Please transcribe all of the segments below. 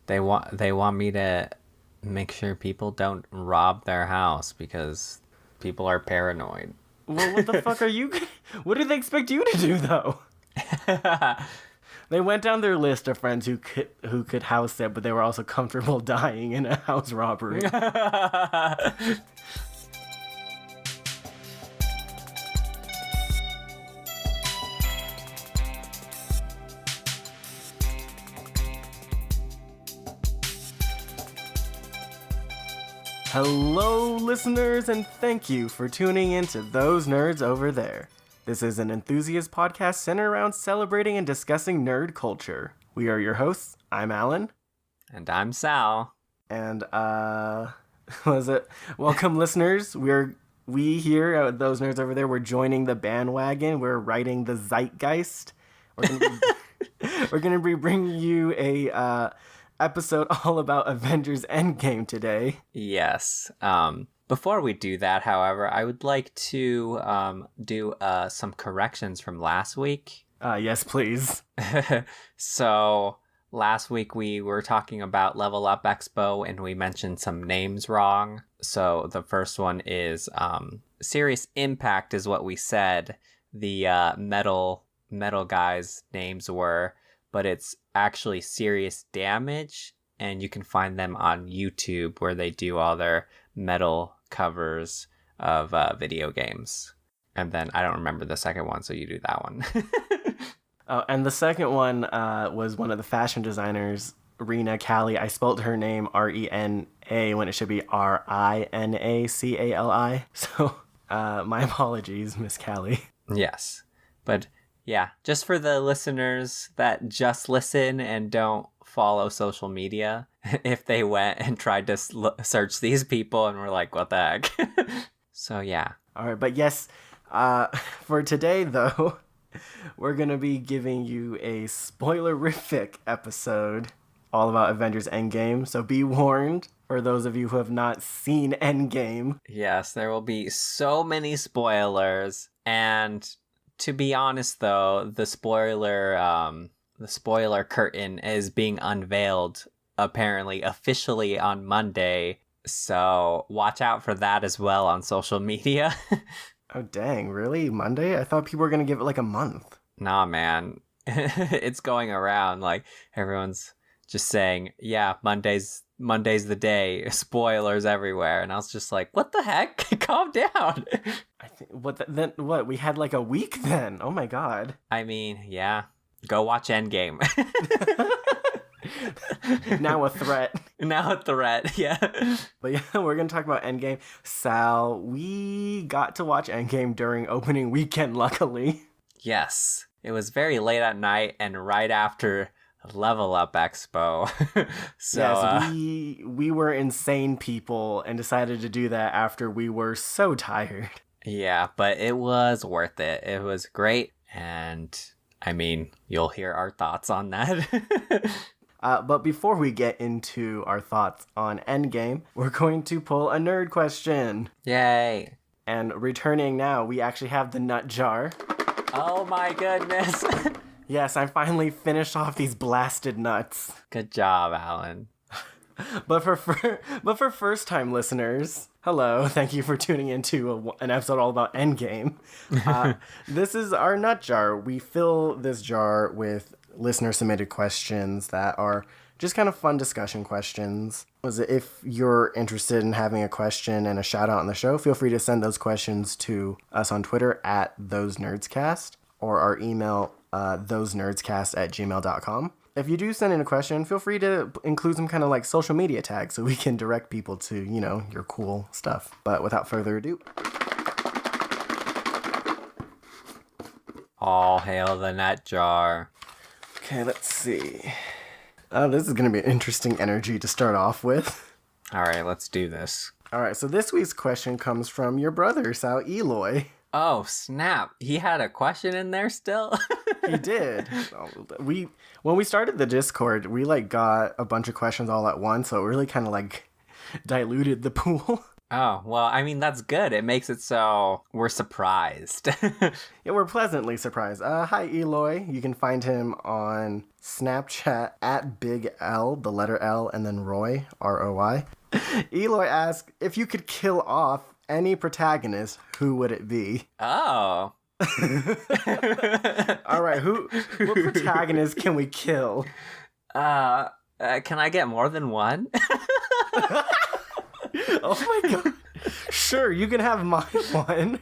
They want me to make sure people don't rob their house because people are paranoid. Well, what the fuck are you? What do they expect you to do though? They went down their list of friends who could house sit, but they were also comfortable dying in a house robbery. Hello, listeners, and thank you for tuning in to Those Nerds Over There. This is an enthusiast podcast centered around celebrating and discussing nerd culture. We are your hosts. I'm Alan. And I'm Sal. And, welcome, listeners. We here at Those Nerds Over There, we're joining the bandwagon. We're riding the zeitgeist. We're gonna be bringing you a episode all about Avengers Endgame today. Yes. Before we do that, however, I would like to do some corrections from last week. Yes, please. So last week we were talking about Level Up Expo and we mentioned some names wrong. So the first one is Serious Impact is what we said the metal guys' names were, but it's actually Serious Damage, and you can find them on YouTube where they do all their metal covers of video games. And then I don't remember the second one, so you do that one. Oh, and the second one was one of the fashion designers, Rena Cali. I spelled her name R-E-N-A when it should be R-I-N-A-C-A-L-I. So my apologies, Miss Cali. Yes, but yeah, just for the listeners that just listen and don't follow social media, if they went and tried to search these people and were like, what the heck? So yeah. All right, but yes, for today, though, we're going to be giving you a spoilerific episode all about Avengers Endgame. So be warned for those of you who have not seen Endgame. Yes, there will be so many spoilers. And to be honest, though, the spoiler curtain is being unveiled apparently officially on Monday. So watch out for that as well on social media. Oh, dang. Really? Monday? I thought people were going to give it like a month. Nah, man. It's going around. Like, everyone's just saying, yeah, Monday's the day. Spoilers everywhere. And I was just like, what the heck? Calm down. I think then what? We had like a week then. Oh my god. I mean, yeah. Go watch Endgame. Now a threat. Now a threat, yeah. But yeah, we're going to talk about Endgame. Sal, we got to watch Endgame during opening weekend, luckily. Yes. It was very late at night and right after Level Up Expo. So yes, we were insane people and decided to do that after we were so tired. Yeah, but it was worth it. It was great, and I mean, you'll hear our thoughts on that. But before we get into our thoughts on Endgame, we're going to pull a nerd question. Yay. And returning now, we actually have the nut jar. Oh my goodness. Yes, I finally finished off these blasted nuts. Good job, Alan. But for first-time listeners, hello, thank you for tuning into an episode all about Endgame. This is our nut jar. We fill this jar with listener-submitted questions that are just kind of fun discussion questions. If you're interested in having a question and a shout-out on the show, feel free to send those questions to us on Twitter at ThoseNerdsCast or our email, thosenerdscast@gmail.com. If you do send in a question, feel free to include some kind of like social media tag so we can direct people to, you know, your cool stuff. But without further ado. All hail the nut jar. Okay, let's see. This is going to be an interesting energy to start off with. All right, let's do this. All right, so this week's question comes from your brother, Sal Eloy. Oh, snap. He had a question in there still? He did. When we started the Discord, we like got a bunch of questions all at once, so it really kind of like diluted the pool. Oh, well, I mean, that's good. It makes it so we're surprised. Yeah, we're pleasantly surprised. Hi, Eloy. You can find him on Snapchat at Big L, the letter L, and then Roy, R-O-Y. Eloy asks, if you could kill off any protagonist, who would it be? Oh. All right, what protagonist can we kill? Can I get more than one? Oh my god. Sure, you can have my one.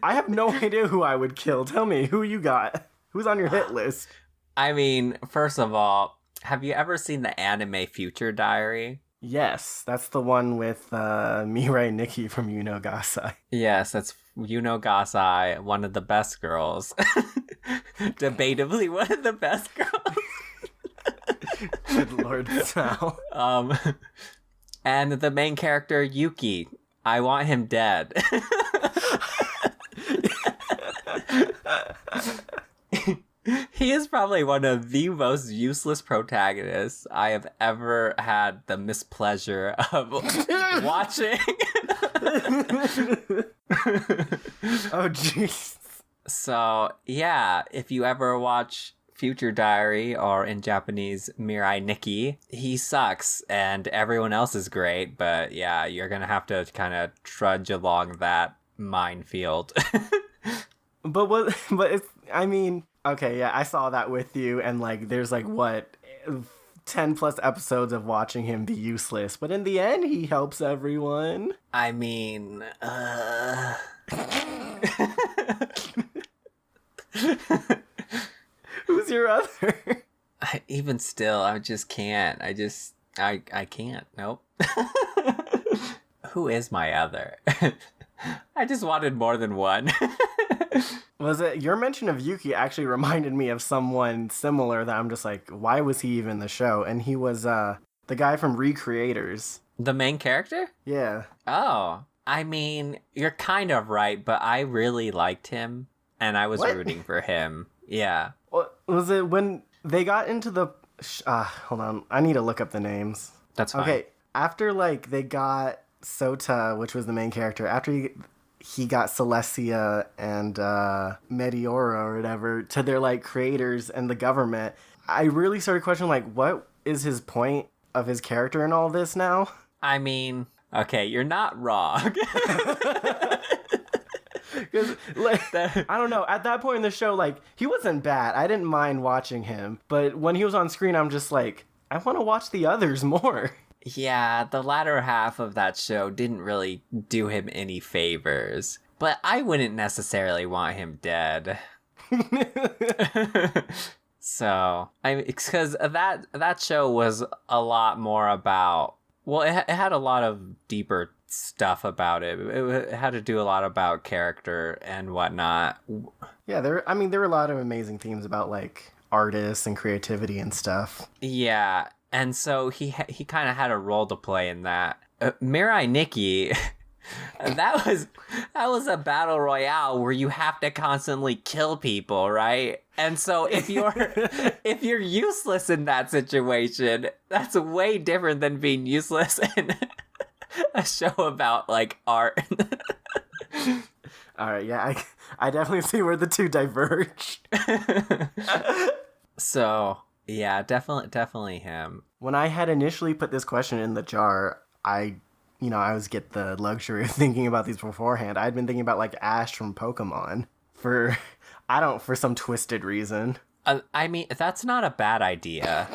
I have no idea who I would kill. Tell me, who you got? Who's on your hit list? I mean, first of all, have you ever seen the anime Future Diary? Yes, that's the one with Mirai Nikki from Yuno Gasai. Yes, that's Yuno Gasai, one of the best girls. Debatably one of the best girls. Good Lord, Sal. And the main character, Yuki. I want him dead. He is probably one of the most useless protagonists I have ever had the mispleasure of watching. Oh, jeez. So, yeah, if you ever watch Future Diary, or in Japanese, Mirai Nikki, he sucks, and everyone else is great, but yeah, you're gonna have to kind of trudge along that minefield. But it's, I mean, okay, yeah, I saw that with you, and like, there's like, what, 10 plus episodes of watching him be useless, but in the end, he helps everyone. I mean, Who's your other? even still, I just can't. I can't. Nope. Who is my other? I just wanted more than one. Was it your mention of Yuki actually reminded me of someone similar that I'm just like, why was he even in the show? And he was the guy from Recreators. The main character? Yeah. Oh, I mean, you're kind of right, but I really liked him, and I was rooting for him. Yeah. Was it when they got into the... hold on. I need to look up the names. That's fine. Okay, after, like, they got Sota, which was the main character, after he got Celestia and Meteora or whatever to their, like, creators and the government, I really started questioning, like, what is his point of his character in all this now? I mean, okay, you're not wrong. Because, like, I don't know, at that point in the show, like, he wasn't bad. I didn't mind watching him. But when he was on screen, I'm just like, I want to watch the others more. Yeah, the latter half of that show didn't really do him any favors. But I wouldn't necessarily want him dead. So, because that show was a lot more about... Well, it had a lot of deeper stuff about it. It had to do a lot about character and whatnot. Yeah, there were a lot of amazing themes about, like, artists and creativity and stuff. Yeah, and so he kind of had a role to play in that. Mirai Nikki, that was a battle royale where you have to constantly kill people, right? And so if you're useless in that situation, that's way different than being useless in a show about, like, art. All right, yeah, I definitely see where the two diverge. So, yeah, definitely him. When I had initially put this question in the jar, I always get the luxury of thinking about these beforehand. I'd been thinking about, like, Ash from Pokemon for some twisted reason. I mean, that's not a bad idea,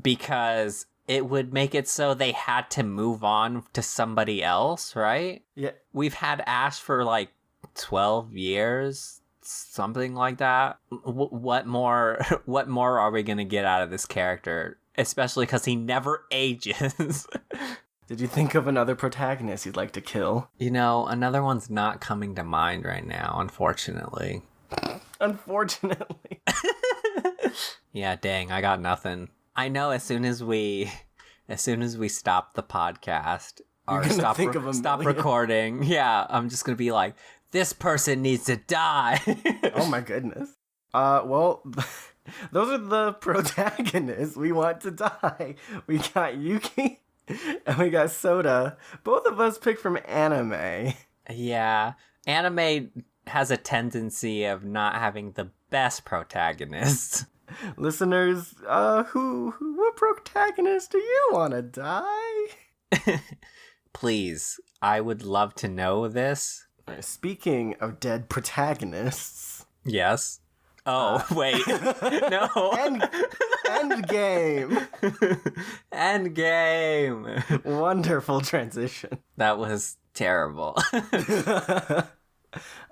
because it would make it so they had to move on to somebody else, right? Yeah. We've had Ash for, like, 12 years, something like that. What more are we going to get out of this character? Especially because he never ages. Did you think of another protagonist you'd like to kill? You know, another one's not coming to mind right now, unfortunately. Unfortunately. Yeah, dang, I got nothing. I know as soon as we stop the podcast or stop recording, yeah, I'm just gonna be like, this person needs to die. Oh my goodness. Well, those are the protagonists we want to die. We got Yuki, And we got Soda. Both of us picked from anime. Yeah, anime has a tendency of not having the best protagonists. Listeners, what protagonist do you want to die? Please, I would love to know this. Speaking of dead protagonists. Yes. Oh, wait. No. Endgame. Endgame. Wonderful transition. That was terrible.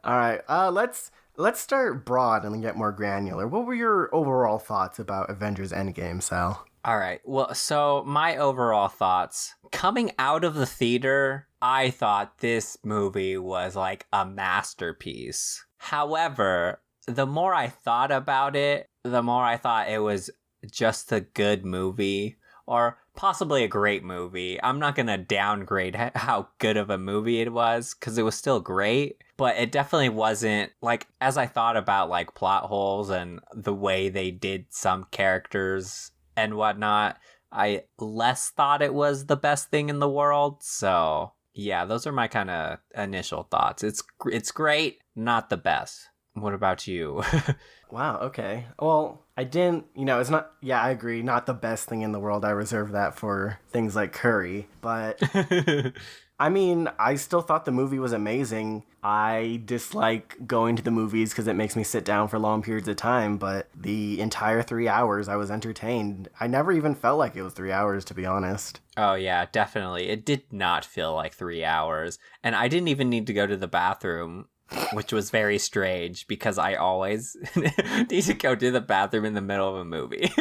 All right, let's start broad and then get more granular. What were your overall thoughts about Avengers Endgame, Sal? All right. Well, so my overall thoughts coming out of the theater, I thought this movie was like a masterpiece. However, the more I thought about it, the more I thought it was just a good movie or possibly a great movie. I'm not going to downgrade how good of a movie it was because it was still great, but it definitely wasn't like, as I thought about like plot holes and the way they did some characters and whatnot, I less thought it was the best thing in the world. So yeah, those are my kind of initial thoughts. It's great, not the best. What about you? Wow, okay. Well, I didn't, it's not, yeah, I agree, not the best thing in the world. I reserve that for things like curry. But, I mean, I still thought the movie was amazing. I dislike going to the movies because it makes me sit down for long periods of time. But the entire 3 hours, I was entertained. I never even felt like it was 3 hours, to be honest. Oh, yeah, definitely. It did not feel like 3 hours. And I didn't even need to go to the bathroom, which was very strange because I always need to go to the bathroom in the middle of a movie.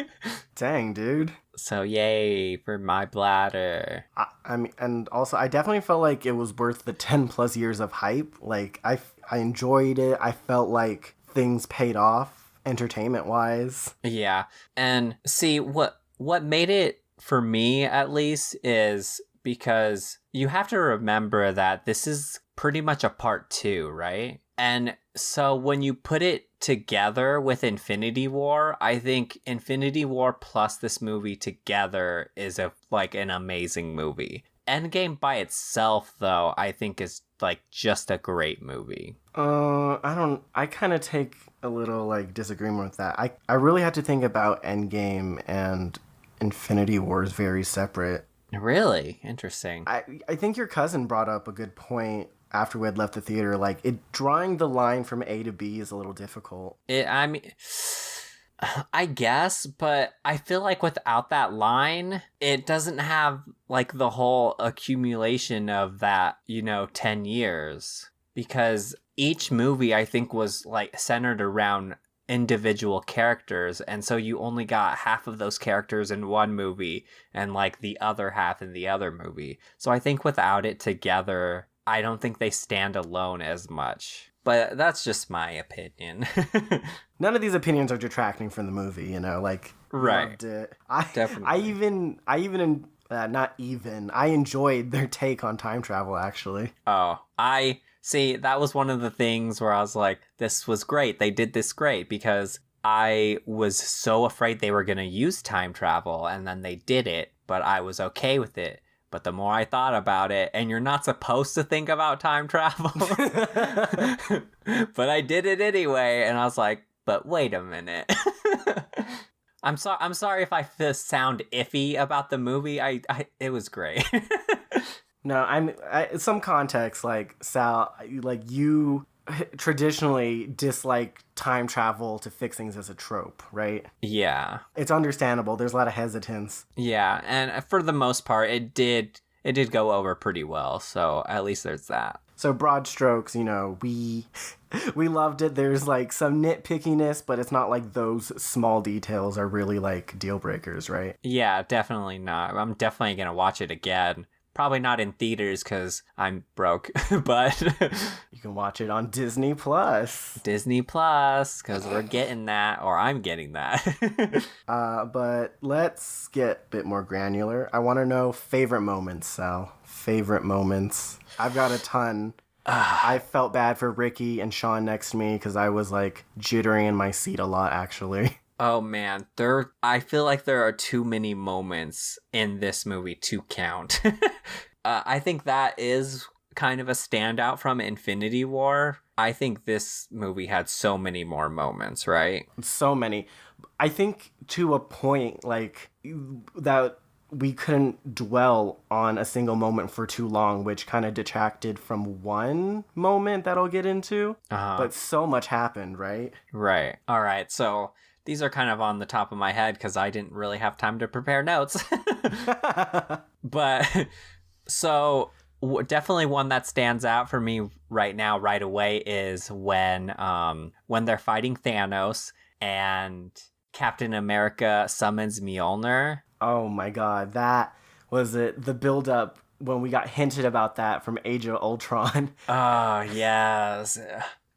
Dang, dude. So yay for my bladder. I mean, and also I definitely felt like it was worth the 10 plus years of hype. Like I enjoyed it. I felt like things paid off entertainment wise. Yeah. And see what made it for me at least is because you have to remember that this is pretty much a part 2, right? And so when you put it together with Infinity War, I think Infinity War plus this movie together is an amazing movie. Endgame by itself, though, I think is like just a great movie. I kind of take a little like disagreement with that. I really had to think about Endgame and Infinity War is very separate. Really? Interesting. I think your cousin brought up a good point after we had left the theater. Like, drawing the line from A to B is a little difficult. I mean, I guess, but I feel like without that line, it doesn't have like the whole accumulation of that, 10 years. Because each movie, I think, was like centered around individual characters, and so you only got half of those characters in one movie and like the other half in the other movie. So I think without it together, I don't think they stand alone as much. But that's just my opinion. None of these opinions are detracting from the movie, like right. Loved it. Definitely. I enjoyed their take on time travel, actually. Oh, See, that was one of the things where I was like, this was great. They did this great because I was so afraid they were going to use time travel and then they did it, but I was okay with it. But the more I thought about it, and you're not supposed to think about time travel, but I did it anyway. And I was like, but wait a minute. I'm sorry if I sound iffy about the movie. It was great. No, some context, like, Sal, like, you traditionally dislike time travel to fix things as a trope, right? Yeah. It's understandable. There's a lot of hesitance. Yeah, and for the most part, it did go over pretty well, so at least there's that. So broad strokes, we loved it. There's, like, some nitpickiness, but it's not like those small details are really, like, deal breakers, right? Yeah, definitely not. I'm definitely going to watch it again. Probably not in theaters because I'm broke, but you can watch it on Disney Plus. Disney Plus, because we're getting that, or I'm getting that. But let's get a bit more granular. I want to know favorite moments, Sal. Favorite moments. I've got a ton. I felt bad for Ricky and Sean next to me because I was like jittering in my seat a lot, actually. Oh man, I feel like there are too many moments in this movie to count. I think that is kind of a standout from Infinity War. I think this movie had so many more moments, right? So many. I think to a point, like, that we couldn't dwell on a single moment for too long, which kind of detracted from one moment that I'll get into. But so much happened, right? Right. All right. So these are kind of on the top of my head because I didn't really have time to prepare notes. But so definitely one that stands out for me right now, right away, is when they're fighting Thanos and Captain America summons Mjolnir. Oh my god, that was it. The build up when we got hinted about that from Age of Ultron. Oh, yes.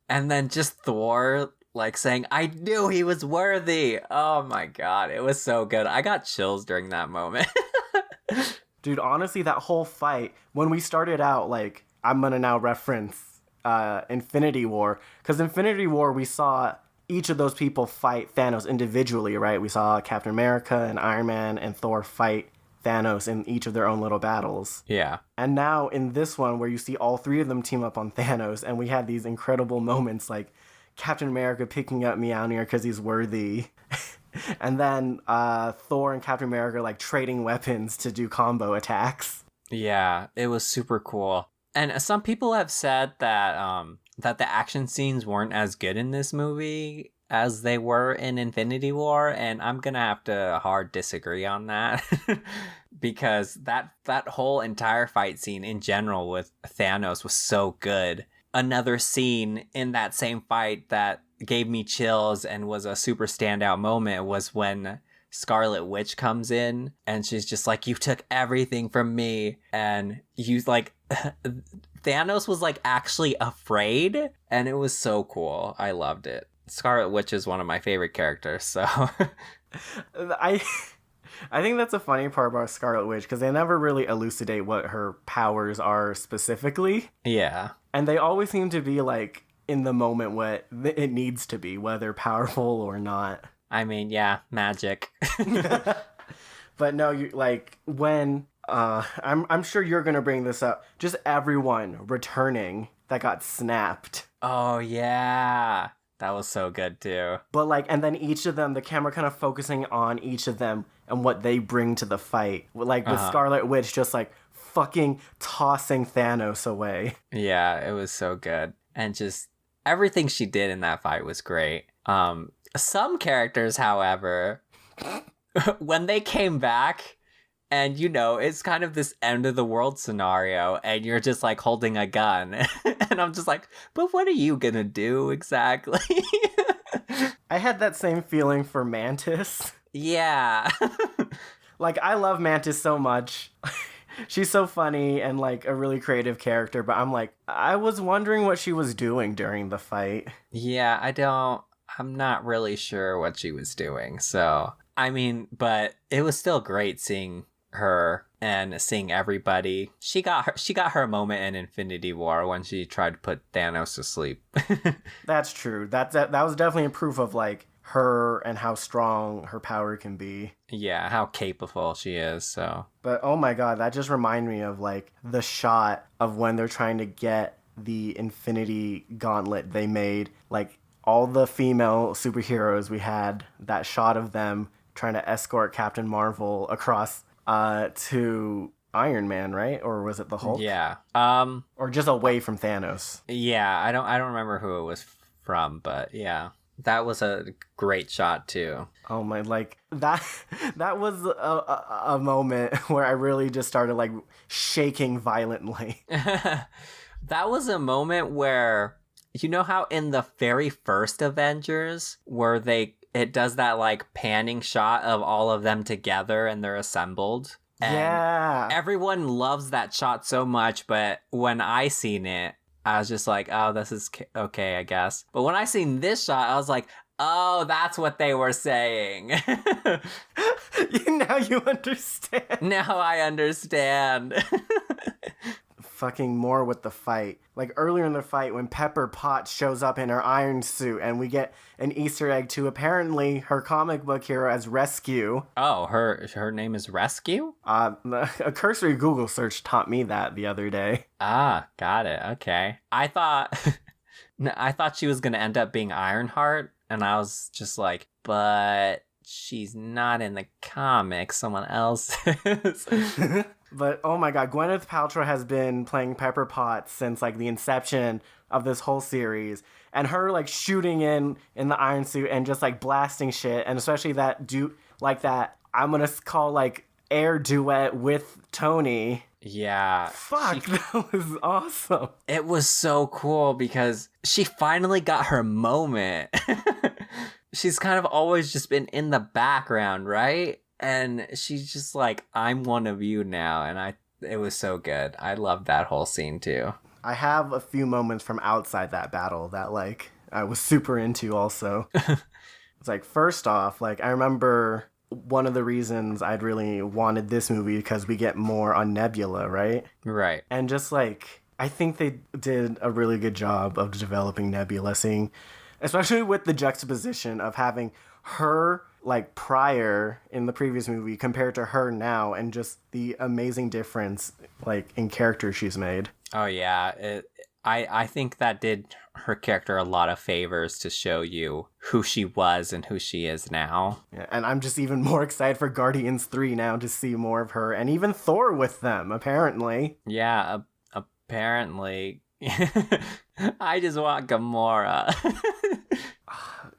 And then just Thor like saying, I knew he was worthy. Oh my god, it was so good. I got chills during that moment. Dude, honestly, that whole fight, when we started out, like, I'm gonna now reference Infinity War, because Infinity War, we saw each of those people fight Thanos individually, right? We saw Captain America and Iron Man and Thor fight Thanos in each of their own little battles. Yeah. And now in this one, where you see all three of them team up on Thanos, and we had these incredible moments, like Captain America picking up Mjolnir because he's worthy. And then Thor and Captain America like trading weapons to do combo attacks. Yeah, it was super cool. And some people have said that that the action scenes weren't as good in this movie as they were in Infinity War, and I'm gonna have to hard disagree on that. Because that whole entire fight scene in general with Thanos was so good. Another scene in that same fight that gave me chills and was a super standout moment was when Scarlet Witch comes in and she's just like, you took everything from me, and you like Thanos was like actually afraid, and it was so cool. I loved it. Scarlet Witch is one of my favorite characters, so I think that's a funny part about Scarlet Witch, because they never really elucidate what her powers are specifically. Yeah. And they always seem to be like in the moment what it needs to be, whether powerful or not. I mean, yeah, magic. But no, you like when I'm sure you're gonna bring this up. Just everyone returning that got snapped. Oh yeah, that was so good too. But like, and then each of them, the camera kind of focusing on each of them and what they bring to the fight. Like with Scarlet Witch, just like fucking tossing Thanos away. Yeah, it was so good, and just everything she did in that fight was great. Some characters, however, when they came back, and you know, it's kind of this end of the world scenario, and you're just like holding a gun, and I'm just like, but what are you gonna do exactly? I had that same feeling for Mantis. Yeah. Like, I love Mantis so much. She's so funny and like a really creative character, but I'm like, I was wondering what she was doing during the fight. Yeah, I'm not really sure what she was doing. So, I mean, but it was still great seeing her and seeing everybody. She got her moment in Infinity War when she tried to put Thanos to sleep. That's true. That was definitely a proof of like her and how strong her power can be. Yeah, how capable she is. So, but oh my god, that just reminded me of like the shot of when they're trying to get the Infinity Gauntlet they made. Like all the female superheroes, we had that shot of them trying to escort Captain Marvel across to Iron Man, right? Or was it the Hulk? Yeah. Or just away from Thanos. Yeah, I don't remember who it was from, but yeah. That was a great shot too. Oh my, like that was a moment where I really just started like shaking violently. That was a moment where, you know how in the very first Avengers where it does that like panning shot of all of them together and they're assembled? And yeah. Everyone loves that shot so much, but when I seen it, I was just like, oh, this is okay, I guess. But when I seen this shot, I was like, oh, that's what they were saying. Now you understand. Now I understand. fucking more with the fight. Like earlier in the fight when Pepper Potts shows up in her iron suit and we get an Easter egg to apparently her comic book hero as Rescue. Oh, her name is Rescue? A cursory Google search taught me that the other day. Ah, got it. Okay. I thought I thought she was going to end up being Ironheart, and I was just like, but she's not in the comics, someone else is. But oh my god, Gwyneth Paltrow has been playing Pepper Potts since like the inception of this whole series, and her like shooting in the iron suit and just like blasting shit, and especially that I'm gonna call like air duet with Tony. Yeah. Fuck, that was awesome. It was so cool because she finally got her moment. She's kind of always just been in the background, right? And she's just like, I'm one of you now. And it was so good. I loved that whole scene too. I have a few moments from outside that battle that like I was super into also. It's like, first off, like I remember one of the reasons I'd really wanted this movie because we get more on Nebula, right? Right. And just like, I think they did a really good job of developing Nebula, seeing, especially with the juxtaposition of having her like prior in the previous movie compared to her now, and just the amazing difference like in character she's made. Oh yeah, I think that did her character a lot of favors to show you who she was and who she is now. Yeah, and I'm just even more excited for Guardians 3 now to see more of her, and even Thor with them, apparently. Yeah, apparently. I just want Gamora.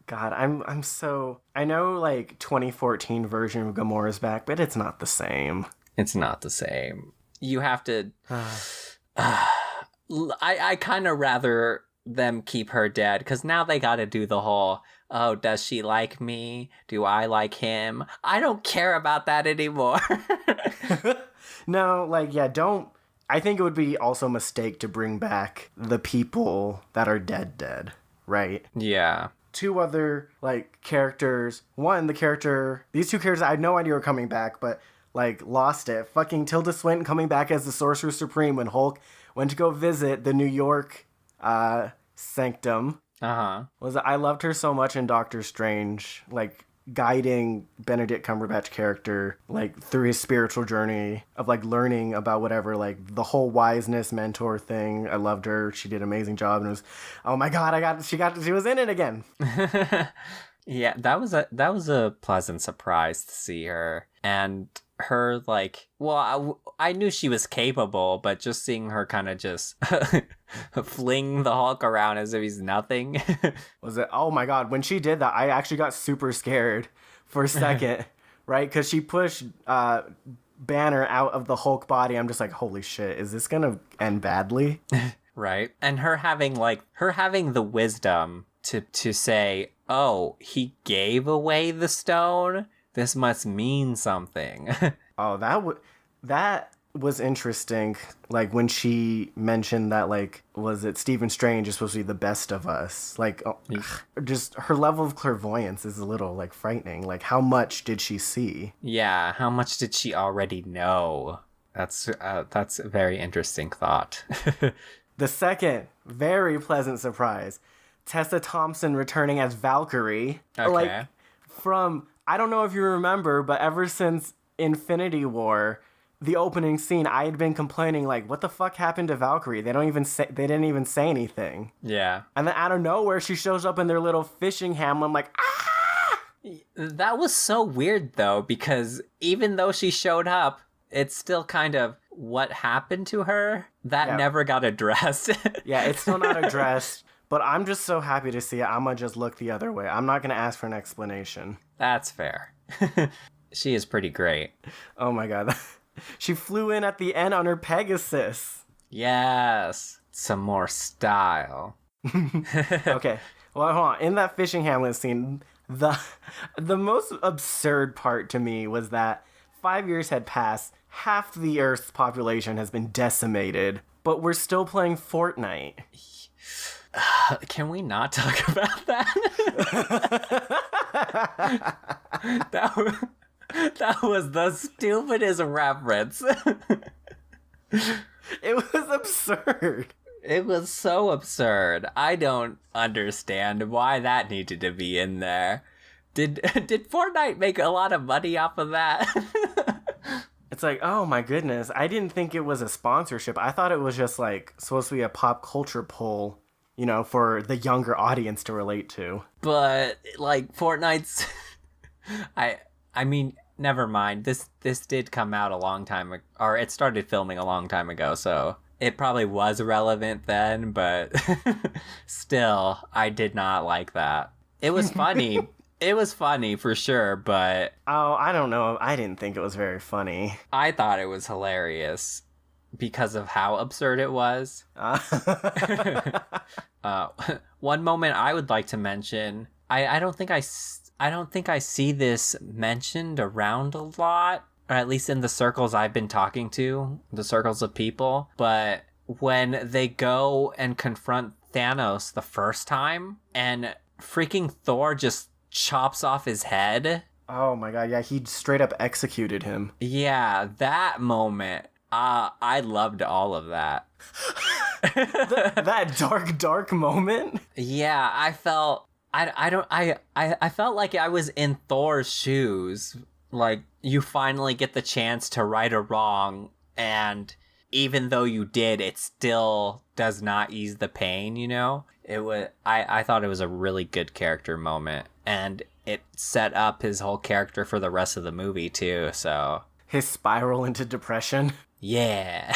God, I'm so... I know, like, 2014 version of Gamora's back, but it's not the same. It's not the same. You have to... I kind of rather them keep her dead, because now they gotta do the whole, oh, does she like me? Do I like him? I don't care about that anymore. No, like, yeah, don't... I think it would be also a mistake to bring back the people that are dead, right? Yeah. Two other, like, characters. One, these two characters, I had no idea were coming back, but, like, lost it. Fucking Tilda Swinton coming back as the Sorcerer Supreme when Hulk went to go visit the New York, sanctum. Uh-huh. I loved her so much in Doctor Strange, like, guiding Benedict Cumberbatch character, like, through his spiritual journey of, like, learning about whatever, like, the whole wiseness mentor thing. I loved her. She did an amazing job, and it was, oh my god, she was in it again. Yeah, that was a pleasant surprise to see her. And her, like, well, I knew she was capable, but just seeing her kind of just fling the Hulk around as if he's nothing. Oh my god, when she did that, I actually got super scared for a second, right? Because she pushed Banner out of the Hulk body. I'm just like, holy shit, is this gonna end badly? Right. And her having the wisdom to say, oh, he gave away the stone? This must mean something. Oh, that was interesting. Like, when she mentioned that, like, was it Stephen Strange is supposed to be the best of us? Like, just her level of clairvoyance is a little, like, frightening. Like, how much did she see? Yeah, how much did she already know? That's a very interesting thought. The second very pleasant surprise, Tessa Thompson returning as Valkyrie. Okay. Like, from... I don't know if you remember, but ever since Infinity War, the opening scene, I had been complaining, like, what the fuck happened to Valkyrie? They didn't even say anything. Yeah. And then out of nowhere, she shows up in their little fishing hamlet. I'm like, ah! That was so weird, though, because even though she showed up, it's still kind of what happened to her. That never got addressed. Yeah, it's still not addressed. But I'm just so happy to see it. I'm going to just look the other way. I'm not going to ask for an explanation. That's fair. She is pretty great. Oh my god. She flew in at the end on her Pegasus. Yes. Some more style. Okay. Well, hold on. In that fishing hamlet scene, the most absurd part to me was that 5 years had passed. Half the Earth's population has been decimated. But we're still playing Fortnite. Can we not talk about that? That was the stupidest reference. It was absurd. It was so absurd. I don't understand why that needed to be in there. Did Fortnite make a lot of money off of that? It's like, oh my goodness. I didn't think it was a sponsorship. I thought it was just like supposed to be a pop culture pull, you know, for the younger audience to relate to. But like Fortnite's I mean, never mind. This did come out a long time ago, or it started filming a long time ago, so it probably was relevant then, but still, I did not like that. It was funny. It was funny for sure, but Oh, I don't know. I didn't think it was very funny. I thought it was hilarious because of how absurd it was. One moment I would like to mention, I don't think I see this mentioned around a lot, or at least in the circles I've been talking to, the circles of people, but when they go and confront Thanos the first time and freaking Thor just chops off his head. Oh my god, yeah, he straight up executed him. Yeah, that moment. I loved all of that. That dark moment? Yeah, I felt I felt like I was in Thor's shoes. Like, you finally get the chance to right a wrong, and even though you did, it still does not ease the pain, you know? I thought it was a really good character moment, and it set up his whole character for the rest of the movie too, so His spiral into depression. yeah.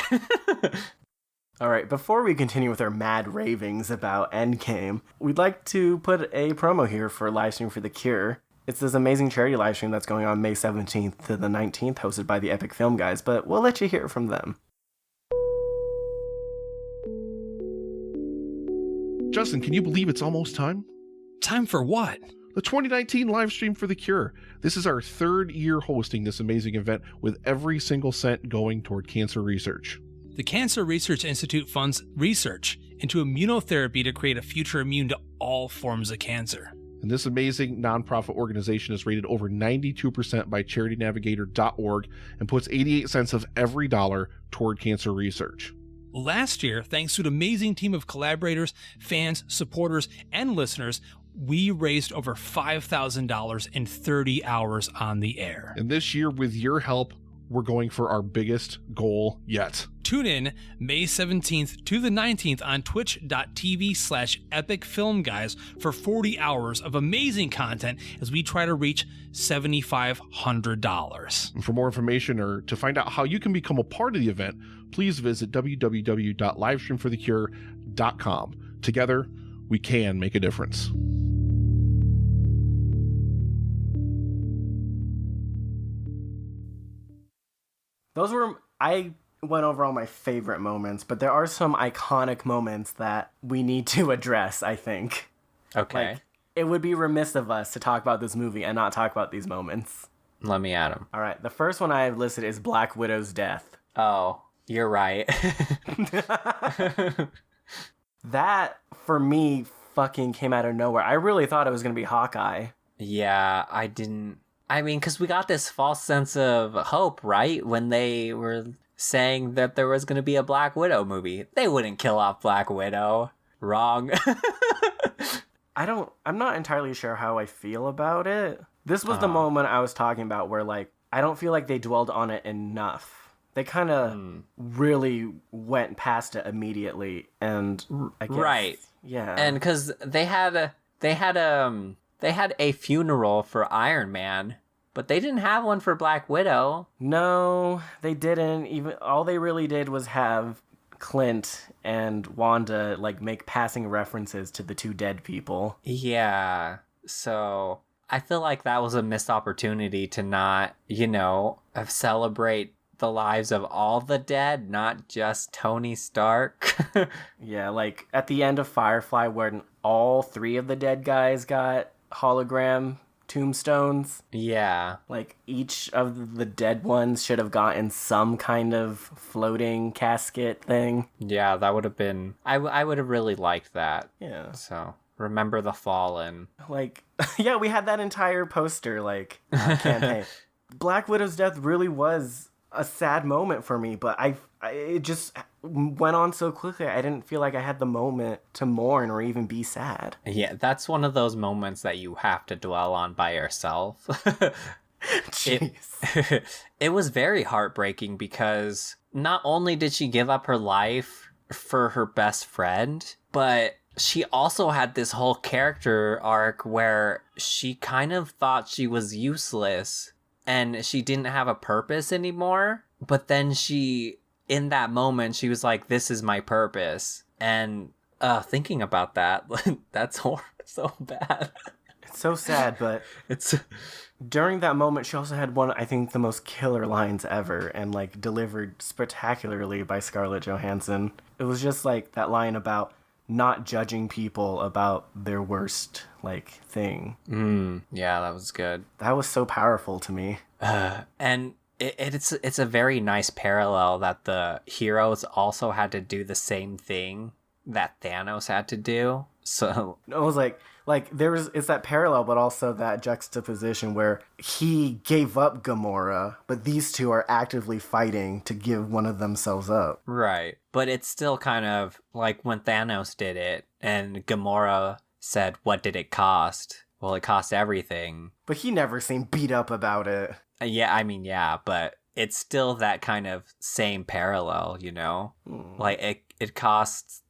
All right, before we continue with our mad ravings about Endgame, we'd like to put a promo here for Livestream for the Cure. It's this amazing charity livestream that's going on May 17th to the 19th, hosted by the Epic Film Guys, but we'll let you hear from them. Justin, can you believe it's almost time? Time for what? The 2019 live stream for The Cure. This is our third year hosting this amazing event with every single cent going toward cancer research. The Cancer Research Institute funds research into immunotherapy to create a future immune to all forms of cancer. And this amazing nonprofit organization is rated over 92% by charitynavigator.org and puts 88 cents of every dollar toward cancer research. Last year, thanks to an amazing team of collaborators, fans, supporters, and listeners, we raised over $5,000 in 30 hours on the air. And this year, with your help, we're going for our biggest goal yet. Tune in May 17th to the 19th on twitch.tv/epicfilmguys for 40 hours of amazing content as we try to reach $7,500. And for more information or to find out how you can become a part of the event, please visit www.livestreamforthecure.com. Together, we can make a difference. I went over all my favorite moments, but there are some iconic moments that we need to address, I think. Okay. Like, it would be remiss of us to talk about this movie and not talk about these moments. Let me at him. All right, the first one I have listed is Black Widow's death. Oh, you're right. That, for me, fucking came out of nowhere. I really thought it was going to be Hawkeye. Yeah, I didn't. I mean, because we got this false sense of hope, right? When they were saying that there was going to be a Black Widow movie. They wouldn't kill off Black Widow. Wrong. I'm not entirely sure how I feel about it. This was the moment I was talking about where, like, I don't feel like they dwelled on it enough. They kind of really went past it immediately, and I guess, right. Yeah. And because they had a funeral for Iron Man, but they didn't have one for Black Widow. No, they didn't. Even all they really did was have Clint and Wanda like make passing references to the two dead people. Yeah. So I feel like that was a missed opportunity to not, celebrate the lives of all the dead, not just Tony Stark. Yeah, like at the end of Firefly when all three of the dead guys got hologram tombstones. Yeah. Like each of the dead ones should have gotten some kind of floating casket thing. Yeah, that would have been... I would have really liked that. Yeah. So, remember the fallen. Like, yeah, we had that entire poster, campaign. Black Widow's death really was a sad moment for me, but it just went on so quickly. I didn't feel like I had the moment to mourn or even be sad. Yeah, that's one of those moments that you have to dwell on by yourself. Jeez. It was very heartbreaking because not only did she give up her life for her best friend, but she also had this whole character arc where she kind of thought she was useless and she didn't have a purpose anymore. But then in that moment, she was like, this is my purpose. And thinking about that, that's so bad. It's so sad, but It's during that moment, she also had one, I think, the most killer lines ever, and like delivered spectacularly by Scarlett Johansson. It was just like that line about not judging people about their worst like thing. yeah, that was good. That was so powerful to me. And it's a very nice parallel that the heroes also had to do the same thing that Thanos had to do. So It was like it's that parallel, but also that juxtaposition where he gave up Gamora, but these two are actively fighting to give one of themselves up. right, but it's still kind of like when Thanos did it, and Gamora said, "What did it cost?" Well, it cost everything. But he never seemed beat up about it. Yeah, I mean, yeah, but it's still that kind of same parallel, you know? Like it costs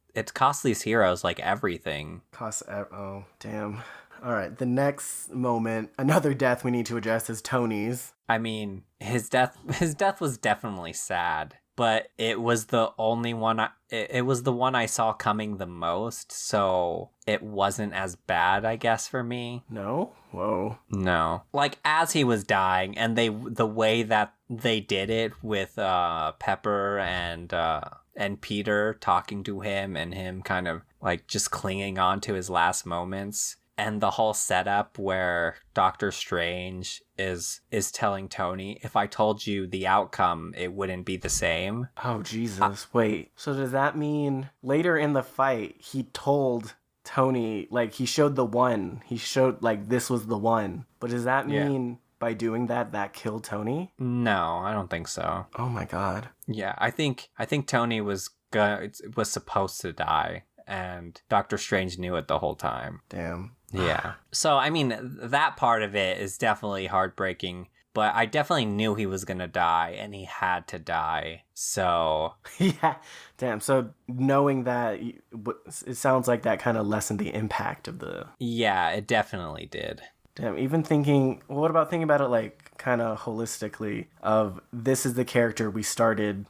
these heroes like everything. Oh, damn. All right, the next moment, another death we need to address is Tony's. I mean, his death was definitely sad, but it was the only one it was the one I saw coming the most, so it wasn't as bad, I guess, for me. No? Whoa. No. Like as he was dying, and the way that they did it with Pepper and Peter talking to him and him kind of like just clinging on to his last moments, and the whole setup where Doctor Strange is telling Tony, if I told you the outcome, it wouldn't be the same. Oh, Jesus. Wait. So does that mean later in the fight, he told Tony, like, he showed the one. He showed, like, this was the one. But does that mean by doing that killed Tony? No, I don't think so. Oh, my God. Yeah, I think Tony was supposed to die, and Doctor Strange knew it the whole time. Damn. Yeah. So, I mean, that part of it is definitely heartbreaking, but I definitely knew he was going to die, and he had to die. So, Yeah. Damn. So knowing that, it sounds like that kind of lessened the impact of the... yeah, it definitely did. Damn. Even thinking... What about thinking about it, like, kind of holistically, of this is the character we started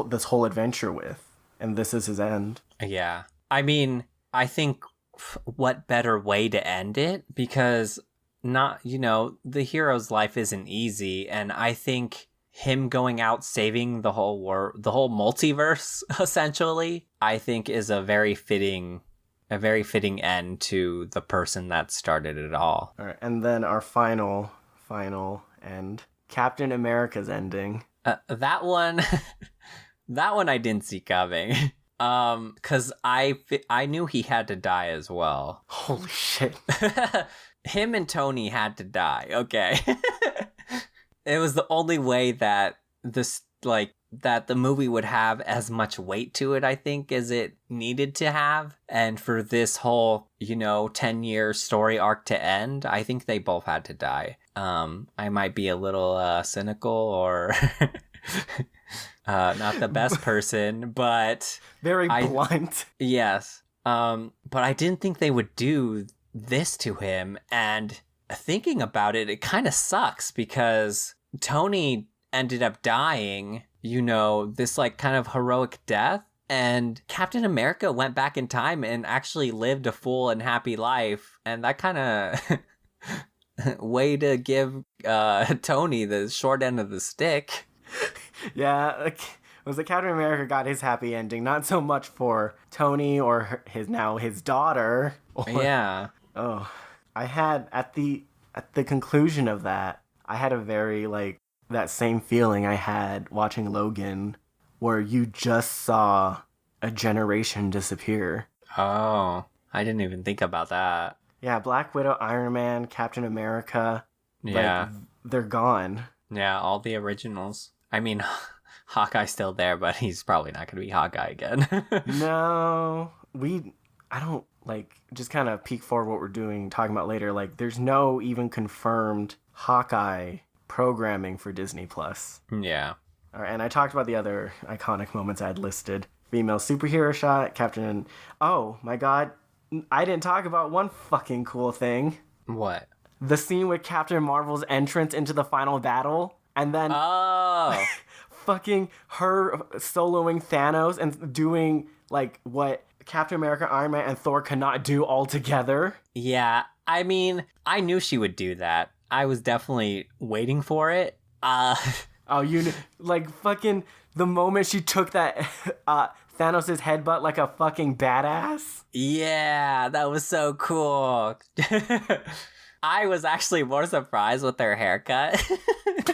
this whole adventure with, and this is his end. Yeah. I mean, I think what better way to end it? Because the hero's life isn't easy, and I think him going out saving the whole multiverse, essentially, I think is a very fitting end to the person that started it all. All right, and then our final end, Captain America's ending. That one I didn't see coming. Because I knew he had to die as well. Holy shit. Him and Tony had to die, okay? It was the only way that that the movie would have as much weight to it, I think, as it needed to have. And for this whole, 10-year story arc to end, I think they both had to die. I might be a little cynical or not the best person, but... Very blunt. Yes. But I didn't think they would do this to him, and thinking about it, it kind of sucks because Tony ended up dying, this like kind of heroic death, and Captain America went back in time and actually lived a full and happy life, and that kind of way to give Tony the short end of the stick. Yeah, like, was that Captain America got his happy ending, not so much for Tony or his daughter. Yeah. Oh, I had at the conclusion of that, I had a very like that same feeling I had watching Logan, where you just saw a generation disappear. Oh, I didn't even think about that. Yeah, Black Widow, Iron Man, Captain America. Yeah. Like, they're gone. Yeah, all the originals. I mean, Hawkeye's still there, but he's probably not going to be Hawkeye again. No, I don't, like, just kind of peek forward what we're doing, talking about later. Like, there's no even confirmed Hawkeye programming for Disney Plus. Yeah. All right, and I talked about the other iconic moments I had listed. Female superhero shot, Captain... Oh, my God. I didn't talk about one fucking cool thing. What? The scene with Captain Marvel's entrance into the final battle, and then Oh! fucking her soloing Thanos and doing, like, what Captain America, Iron Man, and Thor cannot do all together. Yeah, I mean, I knew she would do that. I was definitely waiting for it. Oh, like, fucking, the moment she took that Thanos' headbutt like a fucking badass. Yeah, that was so cool. I was actually more surprised with her haircut.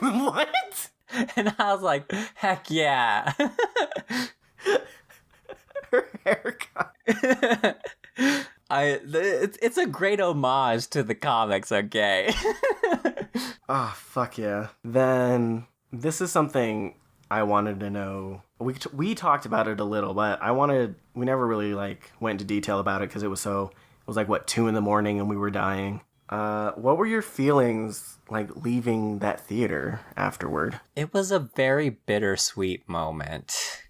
What? And I was like, heck yeah. Her haircut. It's a great homage to the comics, okay? Oh, fuck yeah. Then, this is something I wanted to know. We talked about it a little, but we never really, like, went into detail about it because it was like, what, 2 a.m. and we were dying. What were your feelings, like, leaving that theater afterward? It was a very bittersweet moment.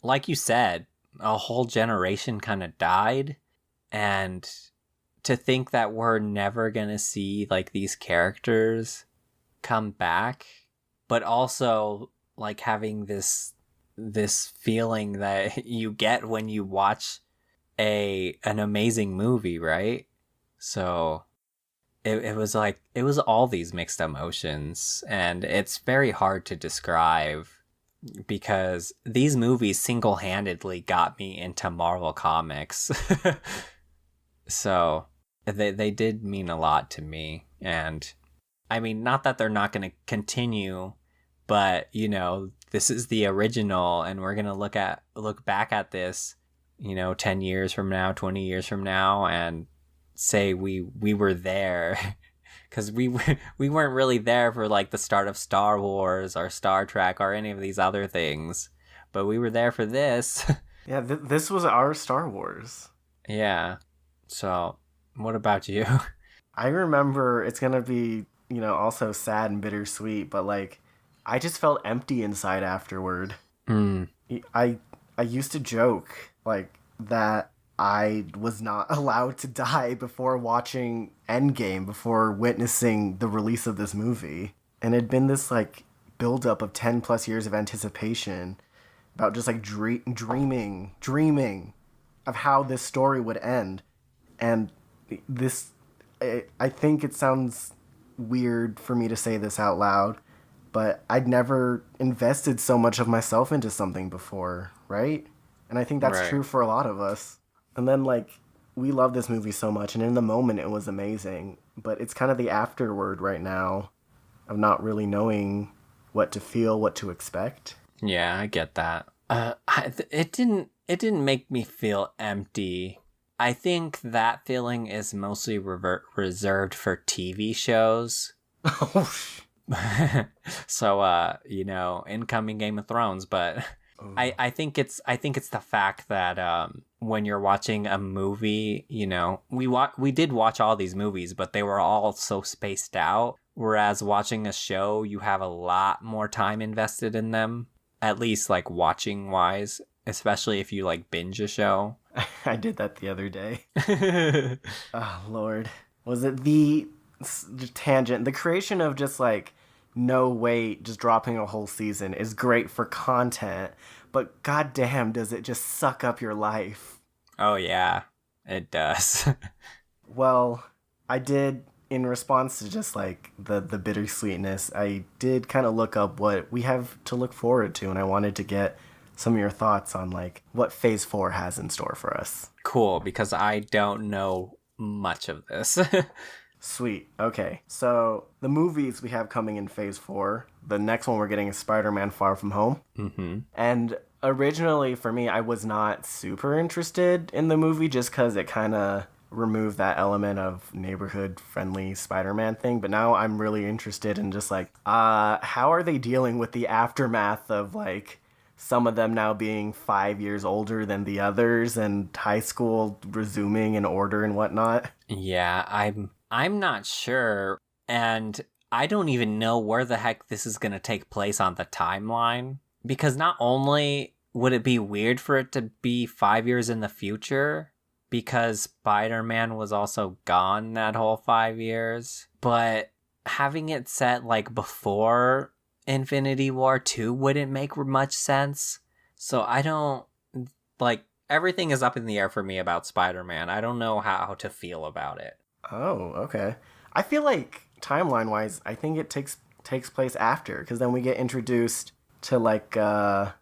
Like you said, a whole generation kind of died, and to think that we're never gonna see, like, these characters come back, but also, like, having this feeling that you get when you watch an amazing movie, right? So it was like, it was all these mixed emotions, and it's very hard to describe because these movies single-handedly got me into Marvel Comics. So they did mean a lot to me. And I mean, not that they're not going to continue, but, you know, this is the original, and we're going to look back at this, you know, 10 years from now, 20 years from now, and say we were there. Because we weren't really there for, like, the start of Star Wars or Star Trek or any of these other things, but we were there for this. Yeah, this was our Star Wars. Yeah. So, what about you? I remember, it's gonna be, you know, also sad and bittersweet, but, like, I just felt empty inside afterward. I used to joke, like, that I was not allowed to die before watching Endgame, before witnessing the release of this movie. And it'd been this, like, buildup of 10 plus years of anticipation about just, like, dreaming of how this story would end. And this, I think it sounds weird for me to say this out loud, but I'd never invested so much of myself into something before, right? And I think that's Right. true for a lot of us. And then, like, we love this movie so much, and in the moment it was amazing, but it's kind of the afterward right now of not really knowing what to feel, what to expect. Yeah, I get that. It didn't make me feel empty. I think that feeling is mostly reserved for TV shows. So, you know, incoming Game of Thrones, but I think it's the fact that when you're watching a movie, you know, we did watch all these movies, but they were all so spaced out. Whereas watching a show, you have a lot more time invested in them, at least, like, watching wise, especially if you, like, binge a show. I did that the other day. Oh, Lord. Was it the tangent? The creation of just, like, no wait, just dropping a whole season is great for content, but goddamn, does it just suck up your life? Oh, yeah, it does. Well, I did, in response to just, like, the bittersweetness, I did kind of look up what we have to look forward to, and I wanted to get some of your thoughts on, like, what Phase 4 has in store for us. Cool, because I don't know much of this. Sweet. Okay. So, the movies we have coming in Phase 4, the next one we're getting is Spider-Man Far From Home. Mm-hmm. And originally, for me, I was not super interested in the movie just because it kind of remove that element of neighborhood friendly Spider-Man thing, but now I'm really interested in just like how are they dealing with the aftermath of like some of them now being 5 years older than the others and high school resuming in order and whatnot. Yeah, I'm not sure, and I don't even know where the heck this is going to take place on the timeline, because not only would it be weird for it to be 5 years in the future, because Spider-Man was also gone that whole 5 years, but having it set like before Infinity War 2 wouldn't make much sense. So I don't, like, everything is up in the air for me about Spider-Man. I don't know how to feel about it. Oh, okay. I feel like timeline-wise, I think it takes place after, because then we get introduced to like a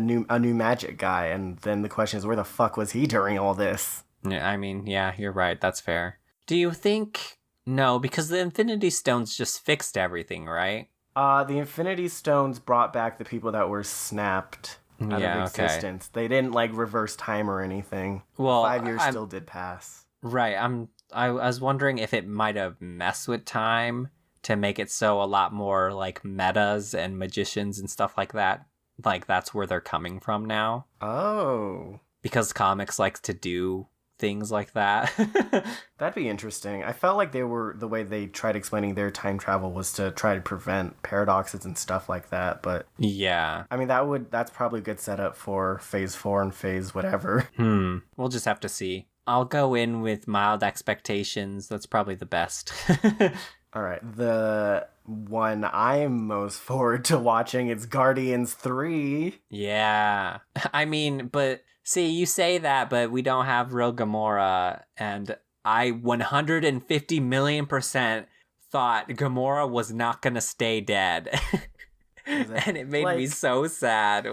new magic guy, and then the question is, where the fuck was he during all this? Yeah, I mean, yeah, you're right. That's fair. Do you think... No, because the Infinity Stones just fixed everything, right? The Infinity Stones brought back the people that were snapped out of existence. Okay. They didn't like reverse time or anything. Well, 5 years still did pass. Right. I was wondering if it might have messed with time to make it so a lot more like metas and magicians and stuff like that. Like that's where they're coming from now. Oh. Because comics likes to do things like that. That'd be interesting. I felt like the way they tried explaining their time travel was to try to prevent paradoxes and stuff like that, but yeah. I mean that's probably a good setup for phase 4 and phase whatever. We'll just have to see. I'll go in with mild expectations. That's probably the best. All right. The one I'm most forward to watching is Guardians 3. Yeah. I mean, but see, you say that, but we don't have real Gamora, and I 150 million% thought Gamora was not gonna stay dead. And it made me so sad.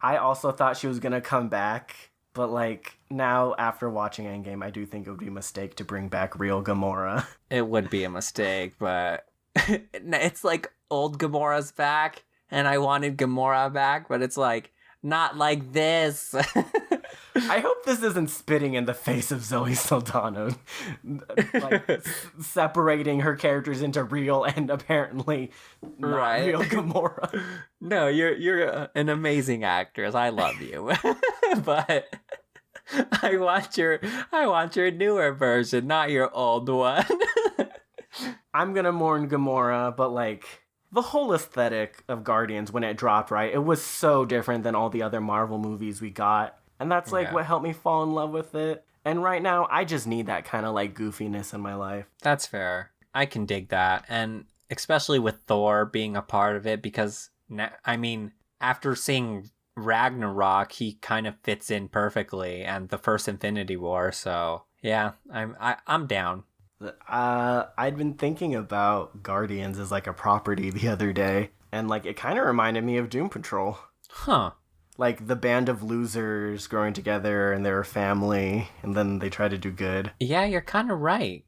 I also thought she was gonna come back, but like now after watching Endgame, I do think it would be a mistake to bring back real Gamora. It would be a mistake, but it's like old Gamora's back, and I wanted Gamora back, but it's like, not like this. I hope this isn't spitting in the face of Zoe Saldana, like separating her characters into real and apparently not real Gamora. No, you're an amazing actress. I love you, but I want your newer version, not your old one. I'm gonna mourn Gamora, but like the whole aesthetic of Guardians when it dropped, right? It was so different than all the other Marvel movies we got. And that's like what helped me fall in love with it. And right now, I just need that kind of like goofiness in my life. That's fair. I can dig that. And especially with Thor being a part of it, because, I mean, after seeing Ragnarok, he kind of fits in perfectly, and the first Infinity War. So yeah, I'm down. I'd been thinking about Guardians as like a property the other day, and like it kind of reminded me of Doom Patrol. Huh. Like the band of losers growing together and they're a family, and then they try to do good. Yeah, you're kind of right.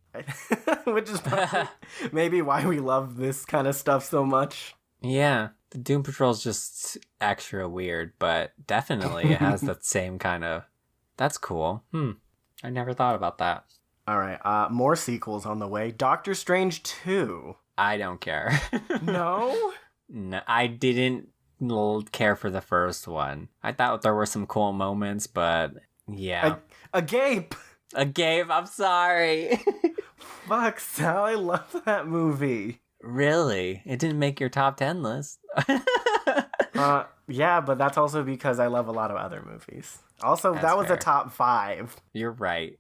Which is probably maybe why we love this kind of stuff so much. Yeah, the Doom Patrol is just extra weird, but definitely it has that same kind of... That's cool. I never thought about that. All right, more sequels on the way. Doctor Strange 2. I don't care. No? No, I didn't care for the first one. I thought there were some cool moments, but yeah. A gape! A gape, I'm sorry. Fuck, Sal, I love that movie. Really? It didn't make your top 10 list. Yeah, but that's also because I love a lot of other movies. Also, that was a top 5. You're right.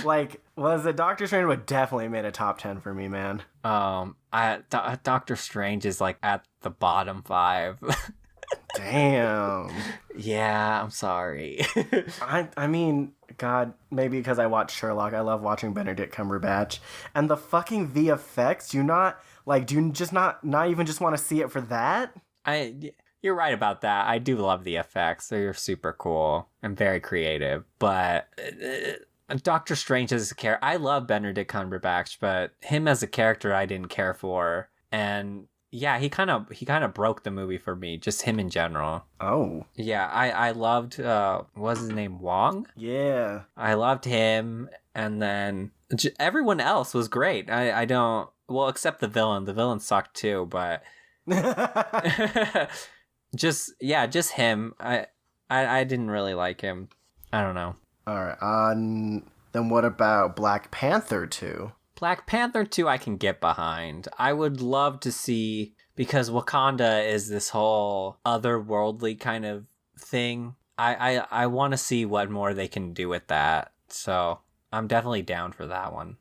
Like, was it Doctor Strange would definitely made a top 10 for me, man. Doctor Strange is like at the bottom 5. Damn. Yeah, I'm sorry. I mean, God, maybe because I watch Sherlock, I love watching Benedict Cumberbatch. And the fucking VFX, do you just not even just want to see it for that? You're right about that. I do love the effects. They're super cool and very creative. But Doctor Strange as a character, I love Benedict Cumberbatch, but him as a character I didn't care for. And Yeah, he kind of broke the movie for me, just him in general. Oh. Yeah, I loved what was his name, Wong? Yeah. I loved him, and then everyone else was great. I don't, well, except the villain. The villain sucked too, but just him. I didn't really like him. I don't know. All right. Then what about Black Panther 2? Black Panther 2 I can get behind. I would love to see, because Wakanda is this whole otherworldly kind of thing. I want to see what more they can do with that. So I'm definitely down for that one.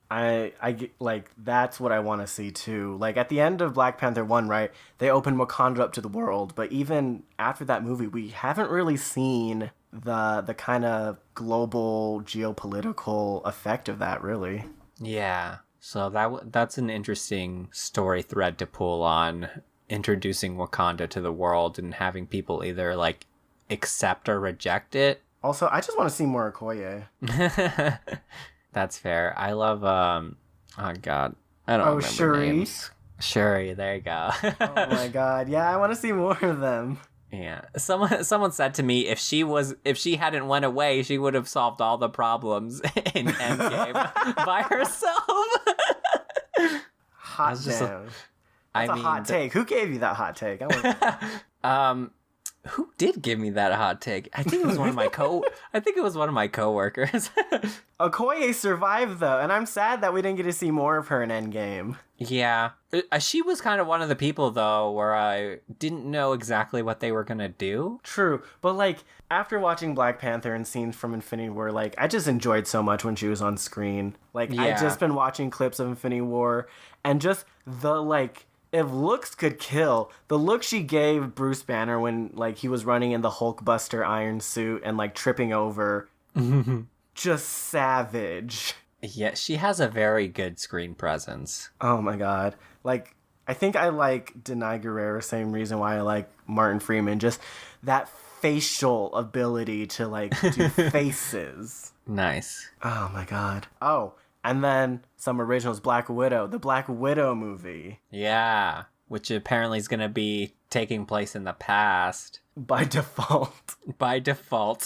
Like, that's what I want to see too. Like, at the end of Black Panther 1, right, they opened Wakanda up to the world, but even after that movie, we haven't really seen the kind of global geopolitical effect of that, really. Yeah. So that's an interesting story thread to pull on, introducing Wakanda to the world and having people either like accept or reject it. Also, I just want to see more Okoye. That's fair. I love oh god, I don't remember Shuri. names. Shuri, there you go. Oh my god, yeah, I want to see more of them. Yeah, someone said to me, if she hadn't went away, she would have solved all the problems in Endgame by herself. Hot damn. That's a hot take. Who gave you that hot take? Who did give me that hot take? I think it was one of my coworkers. Okoye survived though, and I'm sad that we didn't get to see more of her in Endgame. Yeah. She was kind of one of the people though where I didn't know exactly what they were going to do. True, but like after watching Black Panther and scenes from Infinity War, like I just enjoyed so much when she was on screen. Like I just been watching clips of Infinity War and just the like, if looks could kill, the look she gave Bruce Banner when like he was running in the Hulkbuster iron suit and like tripping over, just savage. Yeah, she has a very good screen presence. Oh my god. Like, I think I like Denai Guerrero, same reason why I like Martin Freeman, just that facial ability to like do faces. Nice. Oh my god. Oh, and then some originals, Black Widow, the Black Widow movie. Yeah, which apparently is going to be taking place in the past. By default. By default.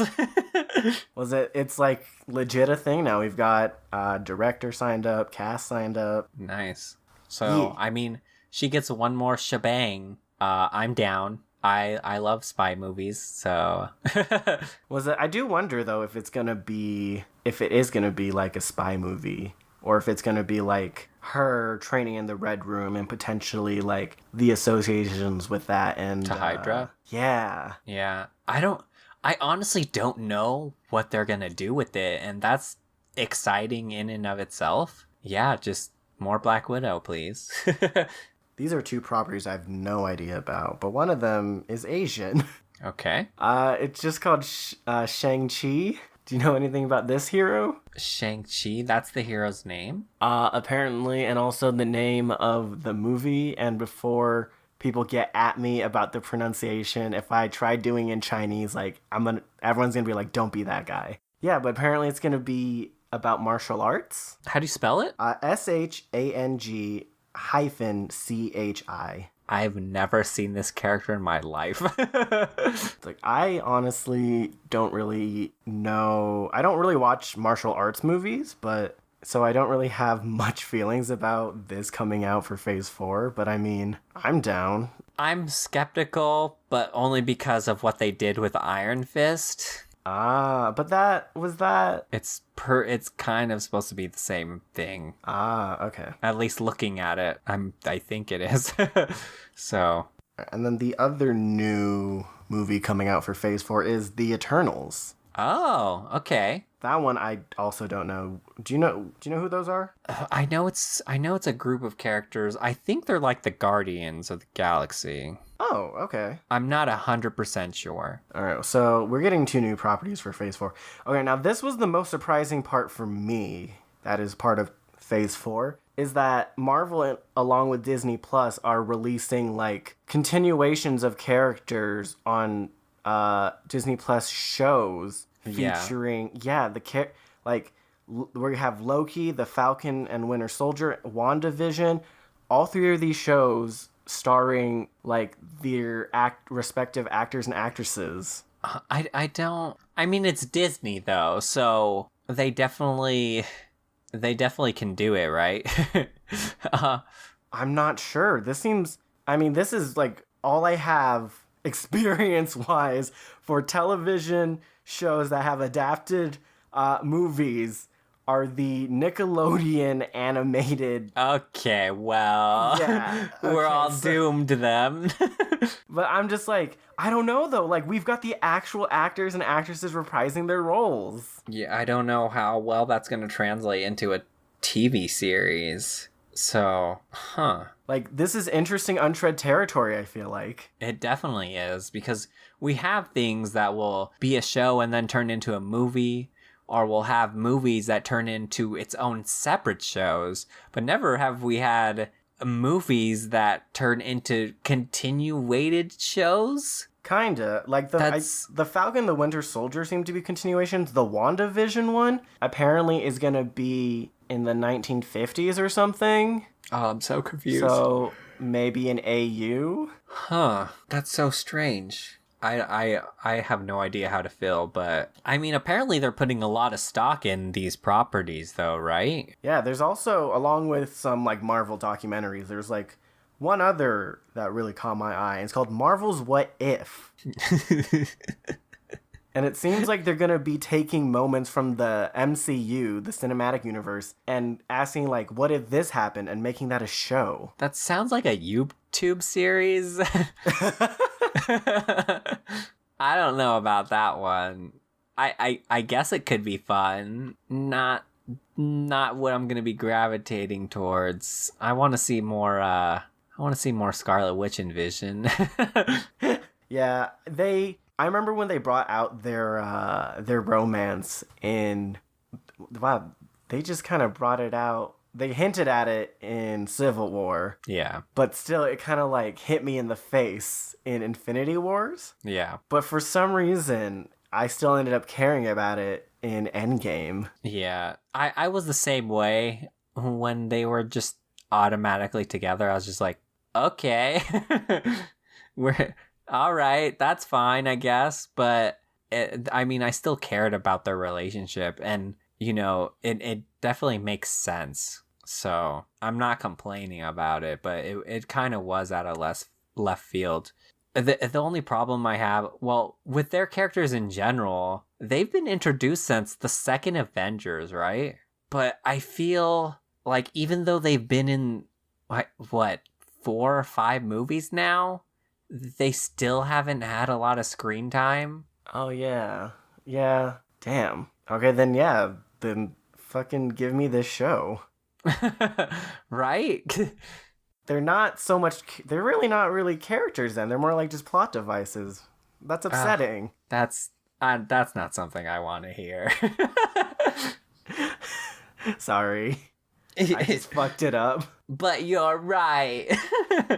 It's like legit a thing now. We've got director signed up, cast signed up. Nice. So, I mean, she gets one more shebang. I'm down. I love spy movies, so. I do wonder though if it is gonna be like a spy movie, or if it's gonna be like her training in the Red Room and potentially like the associations with that and to Hydra. Yeah. I honestly don't know what they're gonna do with it, and that's exciting in and of itself. Yeah, just more Black Widow, please. These are two properties I have no idea about, but one of them is Asian. Okay. It's just called Shang-Chi. Do you know anything about this hero? Shang-Chi, that's the hero's name? Apparently, and also the name of the movie. And before people get at me about the pronunciation, if I try doing in Chinese, like everyone's gonna be like, "Don't be that guy." Yeah, but apparently it's gonna be about martial arts. How do you spell it? SHANG-CHI. I've never seen this character in my life. It's like, I honestly don't really know. I don't really watch martial arts movies, but so I don't really have much feelings about this coming out for Phase 4, but I mean, I'm down. I'm skeptical, but only because of what they did with Iron Fist. But It's kind of supposed to be the same thing. Okay. At least looking at it, I think it is. So. And then the other new movie coming out for Phase 4 is The Eternals. Oh, okay. That one I also don't know. Do you know who those are? I know it's a group of characters. I think they're like the Guardians of the Galaxy. Oh, okay. I'm not 100% sure. All right, so we're getting 2 new properties for Phase 4. Okay, now this was the most surprising part for me, that is part of Phase 4, is that Marvel, along with Disney Plus, are releasing, like, continuations of characters on Disney Plus shows featuring, we have Loki, the Falcon and Winter Soldier, WandaVision. All 3 of these shows starring like their respective actors and actresses. I don't. I mean, it's Disney though, so they definitely can do it, right? I'm not sure. This is like all I have experience-wise for television shows that have adapted movies are the Nickelodeon animated. Okay, well, Yeah, we're okay, all so- doomed then. But I'm just like, I don't know though. Like, we've got the actual actors and actresses reprising their roles. Yeah, I don't know how well that's going to translate into a TV series. So, Like, this is interesting untread territory, I feel like. It definitely is, because we have things that will be a show and then turn into a movie, or we'll have movies that turn into its own separate shows, but never have we had movies that turn into continuated shows. Kinda. Like, the Falcon the Winter Soldier seem to be continuations. The WandaVision one apparently is gonna be in the 1950s or something. Oh, I'm so confused. So, maybe an AU? Huh. That's so strange. I have no idea how to feel, but I mean, apparently they're putting a lot of stock in these properties, though, right? Yeah, there's also, along with some, like, Marvel documentaries, there's, like, one other that really caught my eye. It's called Marvel's What If? And it seems like they're going to be taking moments from the MCU, the cinematic universe, and asking, like, what if this happened, and making that a show. That sounds like a YouTube series. I don't know about that one. I guess it could be fun. Not what I'm gonna be gravitating towards. I want to see more. I want to see more Scarlet Witch and Vision. Yeah, I remember when they brought out their romance in. Wow, they just kind of brought it out. They hinted at it in Civil War. Yeah. But still, it kind of like hit me in the face in Infinity Wars. Yeah. But for some reason, I still ended up caring about it in Endgame. Yeah. I was the same way when they were just automatically together. I was just like, okay, we're all right. That's fine, I guess. But I mean, I still cared about their relationship, and you know, it definitely makes sense. So I'm not complaining about it, but it kind of was out of left field. The only problem I have, well, with their characters in general, they've been introduced since the second Avengers, right? But I feel like even though they've been in, what 4 or 5 movies now, they still haven't had a lot of screen time. Oh, yeah. Yeah. Damn. Okay, then fucking give me this show. Right? They're really not really characters then. They're more like just plot devices. That's upsetting. That's not something I want to hear. Sorry. I just fucked it up. But you're right.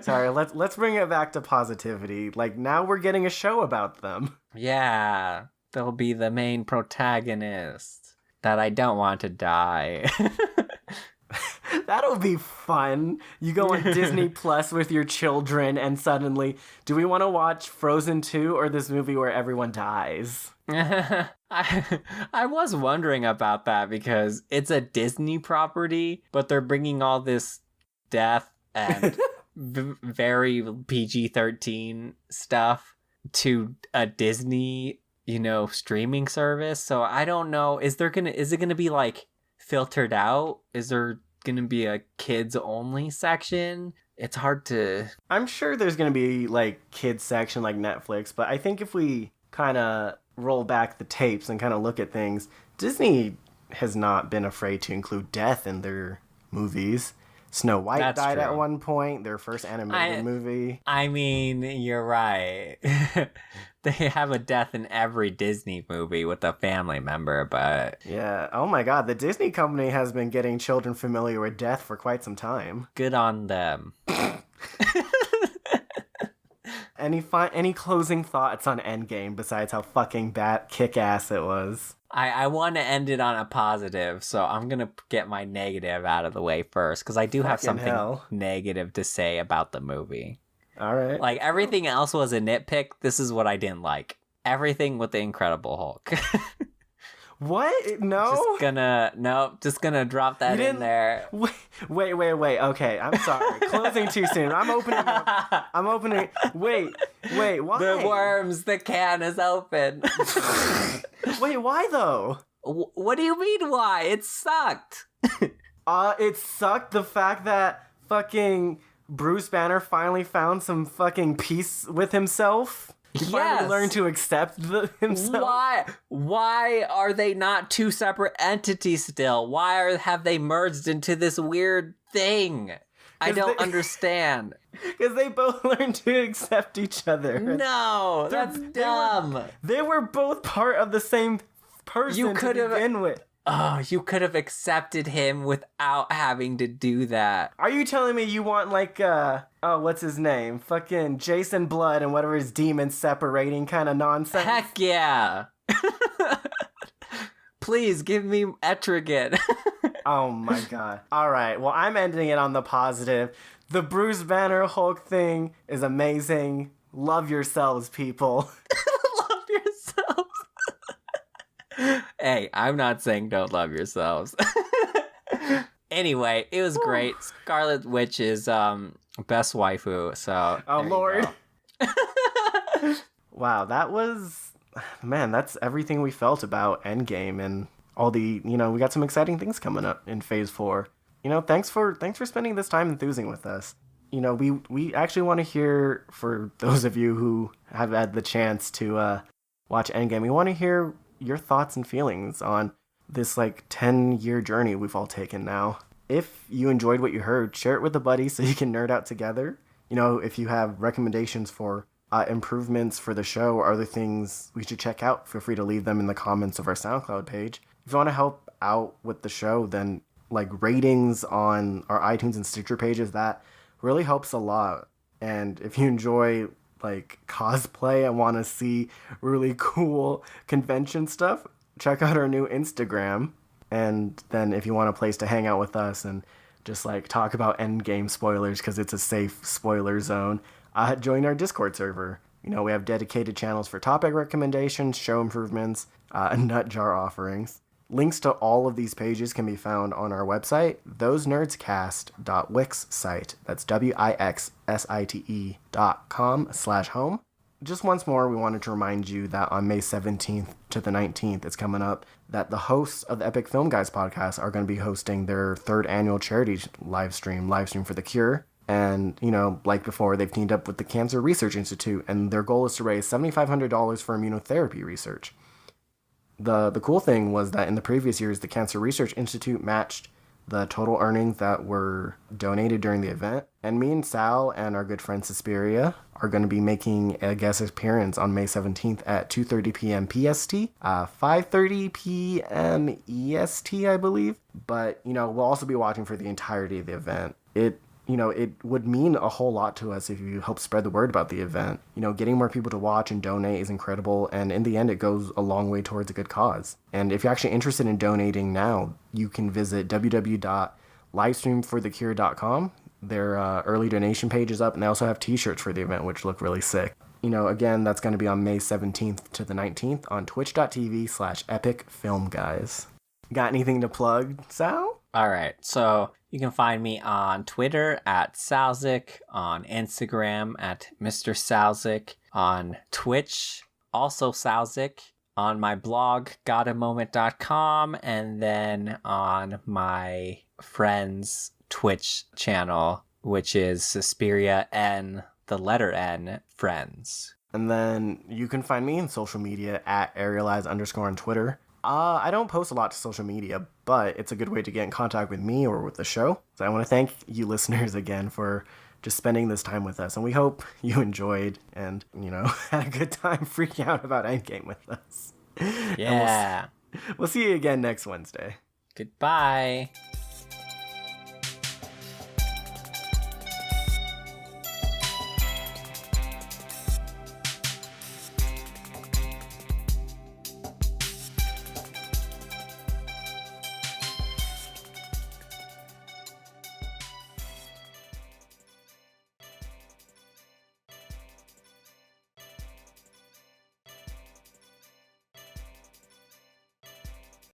Sorry, let's bring it back to positivity. Like, now we're getting a show about them. Yeah, they'll be the main protagonist that I don't want to die. That'll be fun. You go on Disney Plus with your children and suddenly, do we want to watch Frozen 2 or this movie where everyone dies? I was wondering about that because it's a Disney property, but they're bringing all this death and very PG-13 stuff to a Disney, streaming service. So I don't know. Is it gonna be like filtered out? Is there gonna be a kids only section? It's hard to. I'm sure there's gonna be like kids section like Netflix, but I think if we kind of roll back the tapes and kind of look at things, Disney has not been afraid to include death in their movies. Snow White That's died true. at one point, their first animated movie. I mean, you're right. They have a death in every Disney movie with a family member, but Yeah. Oh my god, the Disney company has been getting children familiar with death for quite some time. good on them. Any closing thoughts on Endgame besides how fucking kick-ass it was? I want to end it on a positive, so I'm going to get my negative out of the way first, because I do have Fucking something hell. negative to say about the movie. All right. Like, everything else was a nitpick. This is what I didn't like. Everything with the Incredible Hulk. What? No? Just gonna drop that in there. Wait. Okay, I'm sorry. Closing too soon. I'm opening. Wait. Why? The worms. The can is open. Wait, why though? What do you mean? Why? It sucked. It sucked the fact that fucking Bruce Banner finally found some fucking peace with himself. He finally learned to accept himself. Why are they not two separate entities still? Why have they merged into this weird thing? I don't understand. Because they both learned to accept each other. No, that's dumb. They were both part of the same person to begin with. Oh, you could have accepted him without having to do that. Are you telling me you want what's his name? Fucking Jason Blood and whatever his demons separating kind of nonsense? Heck yeah. Please give me Etrigan. Oh my god. All right. Well, I'm ending it on the positive. The Bruce Banner Hulk thing is amazing. Love yourselves, people. Love yourselves. Hey, I'm not saying don't love yourselves. Anyway, it was great. Scarlet Witch is best waifu, so oh Lord. Wow, that's everything we felt about Endgame and all the, we got some exciting things coming up in phase 4. Thanks for spending this time enthusing with us. We actually want to hear, for those of you who have had the chance to watch Endgame, we want to hear your thoughts and feelings on this 10-year journey we've all taken now. If you enjoyed what you heard, share it with a buddy so you can nerd out together. If you have recommendations for improvements for the show or other things we should check out, feel free to leave them in the comments of our SoundCloud page. If you want to help out with the show, then ratings on our iTunes and Stitcher pages, that really helps a lot. And if you enjoy cosplay and want to see really cool convention stuff, check out our new Instagram. And then if you want a place to hang out with us and just talk about Endgame spoilers because it's a safe spoiler zone, join our Discord server. We have dedicated channels for topic recommendations, show improvements, and nut jar offerings. Links to all of these pages can be found on our website, thosenerdscast.wix site. That's wixsite.com/home. Just once more, we wanted to remind you that on May 17th to the 19th, it's coming up, that the hosts of the Epic Film Guys podcast are going to be hosting their 3rd annual charity live stream for the cure. And, like before, they've teamed up with the Cancer Research Institute, and their goal is to raise $7,500 for immunotherapy research. The cool thing was that in the previous years, the Cancer Research Institute matched the total earnings that were donated during the event. And me and Sal and our good friend Suspiria are going to be making a guest appearance on May 17th at 2:30 p.m. PST, 5:30 p.m. EST, I believe. But, we'll also be watching for the entirety of the event. It would mean a whole lot to us if you help spread the word about the event. Getting more people to watch and donate is incredible, and in the end, it goes a long way towards a good cause. And if you're actually interested in donating now, you can visit www.livestreamforthecure.com. Their early donation page is up, and they also have t-shirts for the event, which look really sick. Again, that's going to be on May 17th to the 19th on twitch.tv/epicfilmguys. Got anything to plug, Sal? All right, so you can find me on Twitter at Salzik, on Instagram at Mr. Salzik, on Twitch, also Salzik, on my blog, gotamoment.com, and then on my friend's Twitch channel, which is Suspiria N, the letter N, Friends. And then you can find me in social media at Arielize_ on Twitter. I don't post a lot to social media, but it's a good way to get in contact with me or with the show. So I want to thank you listeners again for just spending this time with us. And we hope you enjoyed and, had a good time freaking out about Endgame with us. Yeah. We'll see you again next Wednesday. Goodbye.